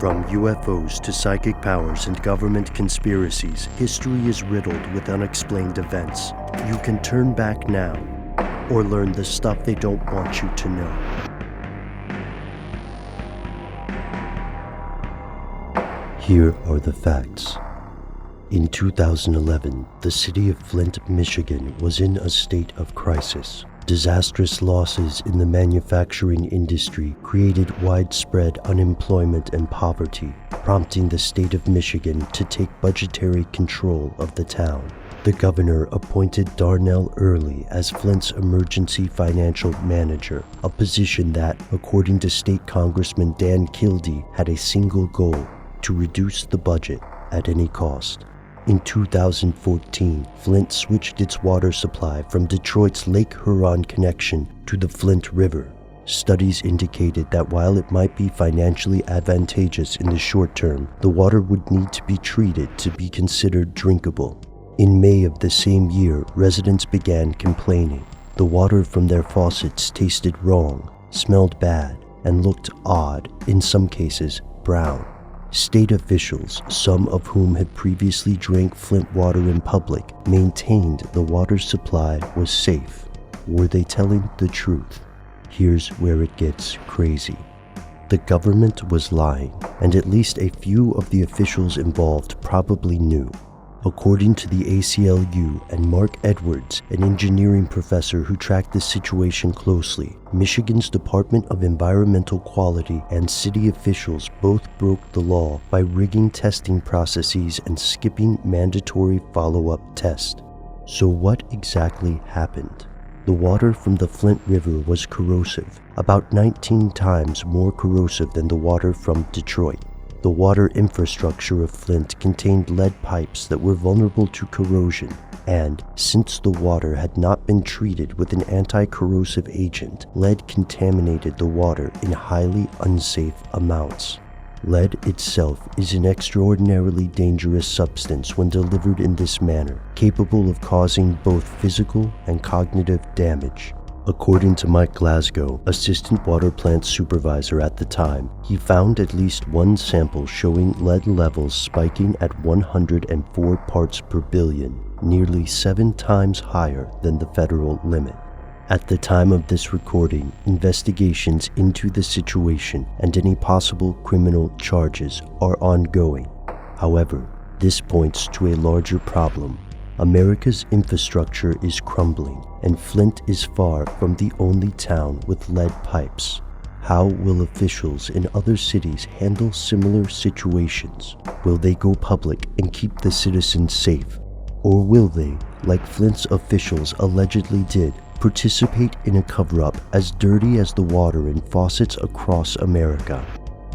From UFOs to psychic powers and government conspiracies, history is riddled with unexplained events. You can turn back now, or learn the stuff they don't want you to know. Here are the facts. In 2011, the city of Flint, Michigan was in a state of crisis. Disastrous losses in the manufacturing industry created widespread unemployment and poverty, prompting the state of Michigan to take budgetary control of the town. The governor appointed Darnell Earley as Flint's emergency financial manager, a position that, according to State Congressman Dan Kildee, had a single goal: to reduce the budget at any cost. In 2014, Flint switched its water supply from Detroit's Lake Huron connection to the Flint River. Studies indicated that while it might be financially advantageous in the short term, the water would need to be treated to be considered drinkable. In May of the same year, residents began complaining. The water from their faucets tasted wrong, smelled bad, and looked odd, in some cases brown. State officials, some of whom had previously drank Flint water in public, maintained the water supply was safe. Were they telling the truth? Here's where it gets crazy. The government was lying, and at least a few of the officials involved probably knew. According to the ACLU and Mark Edwards, an engineering professor who tracked the situation closely, Michigan's Department of Environmental Quality and city officials both broke the law by rigging testing processes and skipping mandatory follow-up tests. So what exactly happened? The water from the Flint River was corrosive, about 19 times more corrosive than the water from Detroit. The water infrastructure of Flint contained lead pipes that were vulnerable to corrosion, and since the water had not been treated with an anti-corrosive agent, lead contaminated the water in highly unsafe amounts. Lead itself is an extraordinarily dangerous substance when delivered in this manner, capable of causing both physical and cognitive damage. According to Mike Glasgow, assistant water plant supervisor at the time, he found at least one sample showing lead levels spiking at 104 parts per billion, nearly 7 times higher than the federal limit. At the time of this recording, investigations into the situation and any possible criminal charges are ongoing. However, this points to a larger problem. America's infrastructure is crumbling, and Flint is far from the only town with lead pipes. How will officials in other cities handle similar situations? Will they go public and keep the citizens safe? Or will they, like Flint's officials allegedly did, participate in a cover-up as dirty as the water in faucets across America?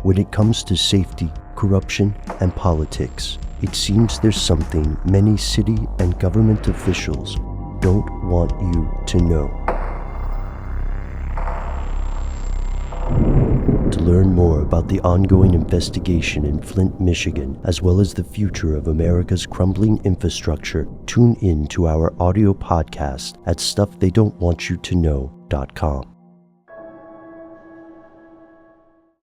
When it comes to safety, corruption, and politics, it seems there's something many city and government officials don't want you to know. To learn more about the ongoing investigation in Flint, Michigan, as well as the future of America's crumbling infrastructure, tune in to our audio podcast at StuffTheyDon'tWantYouToKnow.com.